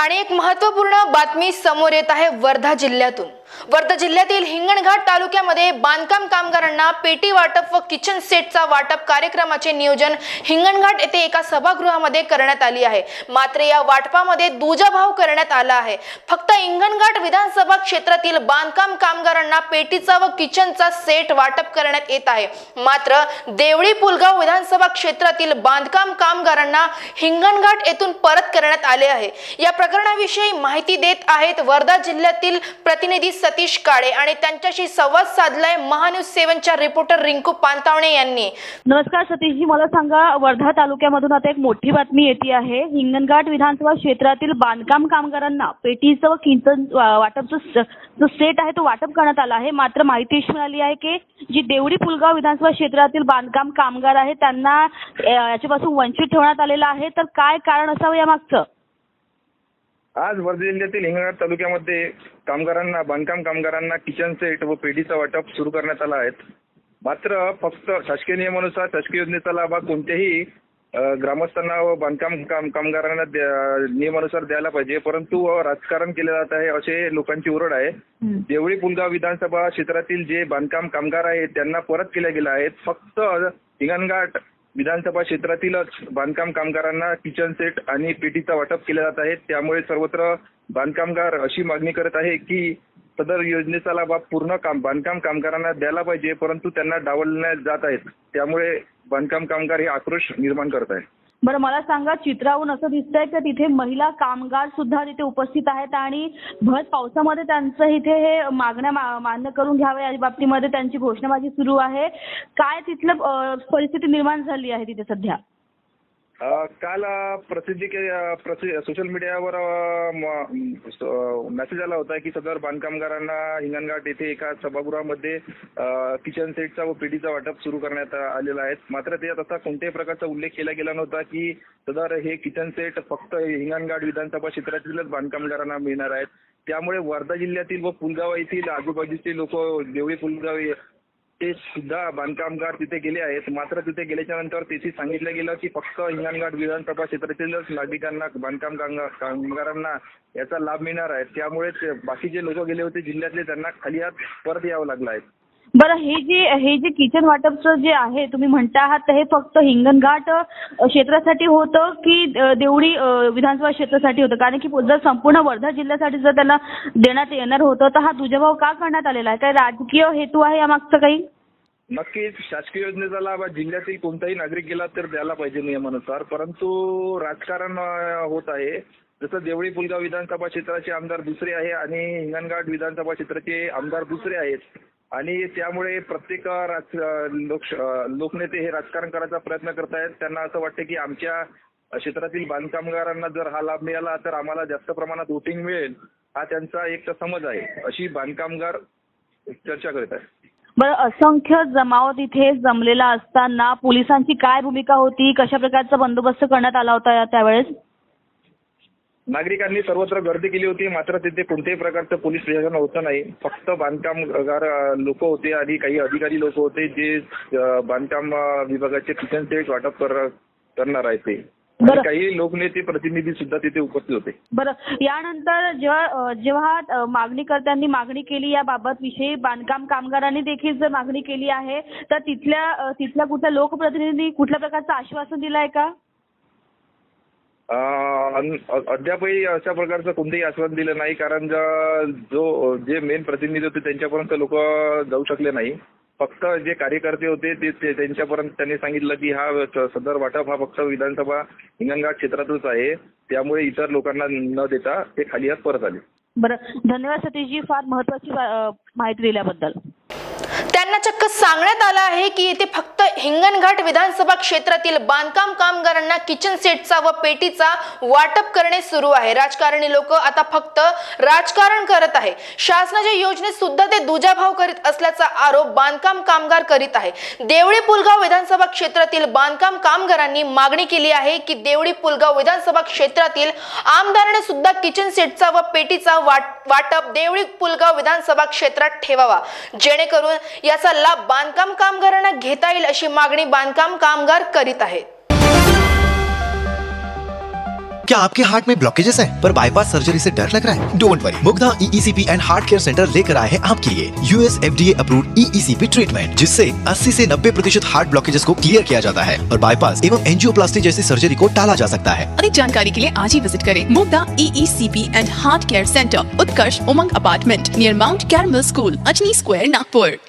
आणि एक महत्त्वपूर्ण बातमी समोर येत आहे वर्धा जिल्ह्यातून। वर्धा जिल्ह्यातील हिंगणघाट तालुक्यामध्ये बांधकाम कामगारांना पेटी वाटप व किचन सेटचा वाटप कार्यक्रमाचे नियोजन हिंगणघाट येथे एका सभागृहामध्ये करण्यात आली आहे। मात्र या वाटपामध्ये दुजाभाव करण्यात आला आहे। फक्त हिंगणघाट विधानसभा क्षेत्रातील बांधकाम कामगारांना पेटीचा व किचनचा सेट वाटप करण्यात येत आहे। मात्र देवळी पुलगाव विधानसभा क्षेत्रातील बांधकाम कामगारांना हिंगणघाट येथून परत करण्यात आले आहे। या प्रकरणाविषयी माहिती देत आहेत वर्धा जिल्ह्यातील प्रतिनिधी सतीश काळे आणि त्यांच्याशी संवाद साधलाय महान्यूज 7च्या रिपोर्टर रिंकू पांतावणे यांनी। नमस्कार सतीशजी, मला सांगा, वर्धा तालुक्यामधून आता एक मोठी बातमी येते आहे। हिंगणघाट विधानसभा क्षेत्रातील बांधकाम कामगारांना पेटीचं व किचन वाटपचं जो सेट आहे तो वाटप करण्यात आला आहे। मात्र माहिती अशी मिळाली आहे की जी देवळी पुलगाव विधानसभा क्षेत्रातील बांधकाम कामगार आहेत त्यांना याच्यापासून वंचित ठेवण्यात आलेलं आहे। तर काय कारण असावं यामागचं? आज वर्धा जिल्ह्यातील हिंगणघाट तालुक्यामध्ये बांधकाम कामगारांना किचन सेट व पेटीचा वाटप सुरू करण्यात आला आहे। मात्र फक्त शासकीय नियमानुसार शासकीय योजनेचा लाभ कोणत्याही ग्रामस्थांना व बांधकाम कामगारांना नियमानुसार द्यायला पाहिजे, परंतु राजकारण केले जात आहे असे लोकांची ओरड आहे। देवळी पुलगाव विधानसभा क्षेत्रातील जे बांधकाम कामगार आहेत त्यांना परत केल्या गेल्या आहेत। फक्त हिंगणघाट विधानसभा क्षेत्रातीलच बांधकाम कामगारांना किचन सेट आणि पेटीचा वाटप केले जात आहे। त्यामुळे सर्वत्र बांधकामगार अशी मागणी करत आहे की सदर योजनेचा लाभ पूर्ण बांधकाम कामगारांना द्यायला पाहिजे, परंतु त्यांना डावलण्यात जात आहेत। त्यामुळे बांधकाम कामगार हे आक्रोश निर्माण करत आहेत। बरं, मला सांगा, चित्रावरून असं दिसतंय की तिथे महिला कामगार सुद्धा तिथे उपस्थित आहेत आणि भर पावसामध्ये त्यांचं इथे हे मागण्या मान्य करून घ्याव्या या बाबतीमध्ये त्यांची घोषणाबाजी सुरू आहे। काय तिथलं परिस्थिती निर्माण झाली आहे तिथे सध्या? काल सोशल मीडियावर मेसेज आला होता की सदर बांधकामगारांना हिंगणघाट येथे एका सभागृहामध्ये किचन सेटचा व पेटीचा वाटप सुरू करण्यात आलेला आहे। मात्र त्यात असा कोणत्याही प्रकारचा उल्लेख केला गेला नव्हता की सदर हे किचन सेट फक्त हिंगणघाट विधानसभा क्षेत्रातीलच बांधकामगारांना मिळणार आहेत। त्यामुळे वर्धा जिल्ह्यातील व पुलगाव येथील आजूबाजूचे लोक देवळी पुलगाव ते सुद्धा बांधकामगार तिथे गेले आहेत। मात्र तिथे गेल्याच्या नंतर तेथे सांगितलं गेलं की फक्त हिंगणघाट विधानसभा क्षेत्रातीलच नागरिकांना बांधकाम कामगारांना याचा लाभ मिळणार आहे। त्यामुळे बाकीचे लोक गेले होते जिल्ह्यातले त्यांना खाली हात परत यावं लागलं आहे। बरं, हे जे किचन वाटपचं जे आहे तुम्ही म्हणता आहात हे फक्त हिंगणघाट क्षेत्रासाठी होतं की देवळी विधानसभा क्षेत्रासाठी होतं? कारण की जर संपूर्ण वर्धा जिल्ह्यासाठी जर त्यांना देण्यात येणार होतं तर हा दुजाभाव का करण्यात आलेला आहे? काय राजकीय हेतू आहे यामागचं काही? नक्कीच शासकीय योजनेचा लाभ जिल्ह्यातील कोणताही नागरिक गेला तर द्यायला पाहिजे नियमानुसार, परंतु राजकारण होत आहे। जसं देवळी पुलगाव विधानसभा क्षेत्राचे आमदार दुसरे आहे आणि हिंगणघाट विधानसभा क्षेत्राचे आमदार दुसरे आहेत आणि त्यामुळे प्रत्येक लोकनेते हे राजकारण करायचा प्रयत्न करत आहेत। त्यांना असं वाटतं की आमच्या क्षेत्रातील बांधकामगारांना जर हा लाभ मिळाला तर आम्हाला जास्त प्रमाणात वोटिंग मिळेल, हा त्यांचा एक समज आहे, अशी बांधकामगार चर्चा करत आहेत। बरं, असंख्य जमाव तिथे जमलेला असताना पोलिसांची काय भूमिका होती? कशा प्रकारचा बंदोबस्त करण्यात आला होता त्यावेळेस? नागरिकांनी सर्वत्र गर्दी केली होती, मात्र तिथे कोणत्याही प्रकारचं पोलीस प्रशासन होतं नाही। फक्त बांधकामगार लोक होते आणि काही अधिकारी लोक होते जे बांधकाम विभागाचे किचन सेट वाटप करणार आहेत ते, काही लोकनेते प्रतिनिधी सुद्धा तिथे उपस्थित होते। बरं, यानंतर जेव्हा मागणीकर्त्यांनी मागणी केली याबाबत विषयी बांधकाम कामगारांनी देखील जर मागणी केली आहे तर तिथल्या कुठल्या लोकप्रतिनिधी कुठल्या प्रकारचं आश्वासन दिलं आहे का? अद्यापही अशा प्रकारचं कोणतेही आश्वासन दिलं नाही, कारण जे मेन प्रतिनिधी होते त्यांच्यापर्यंत लोक जाऊ शकले नाही। फक्त जे कार्यकर्ते होते ते त्यांच्यापर्यंत त्यांनी सांगितलं की हा सदर वाटप हा फक्त विधानसभा हिंगणघाट क्षेत्रातच आहे, त्यामुळे इतर लोकांना न देता ते खाली हात परत आले। बरं, धन्यवाद सतीशजी, फार महत्त्वाची माहिती दिल्याबद्दल। त्यांना चक्क सांगण्यात आलं आहे की येथे फक्त हिंगणघाट विधानसभा क्षेत्रातील बांधकाम कामगारांना किचन सेटचा व पेटीचा वाटप करणे सुरू आहे। राजकारणी लोक आता फक्त राजकारण करत आहे। शासनाच्या योजनेत सुद्धा ते दुजाभाव करीत असल्याचा आरोप बांधकाम कामगार करीत आहे। देवळी पुलगाव विधानसभा क्षेत्रातील बांधकाम कामगारांनी मागणी केली आहे की देवळी पुलगाव विधानसभा क्षेत्रातील आमदारांनी सुद्धा किचन सेटचा व पेटीचा वाटप देवळी पुलगाव विधानसभा क्षेत्रात ठेवावा, जेणेकरून याचा लाभ बांधकाम कामगारांना घेता येईल अशी मागणी बांधकाम कामगार करीत आहेत। क्या आपके हार्ट में ब्लॉकेजेस है पर बाईपास सर्जरी से डर लग रहा है? Don't worry, Mugdha EECP and heart care centre लेकर आए हैं आपके लिए US FDA approved EECP treatment, जिससे 80 से 90% हार्ट ब्लॉकेजेस को क्लियर किया जाता है और बाईपास एवं एंजियोप्लास्टी जैसी सर्जरी को टाला जा सकता है। अधिक जानकारी के लिए आज ही विजिट करें Mugdha EECP and heart care centre, Utkarsh Umang apartment near Mount Carmel school, Ajni square, Nagpur.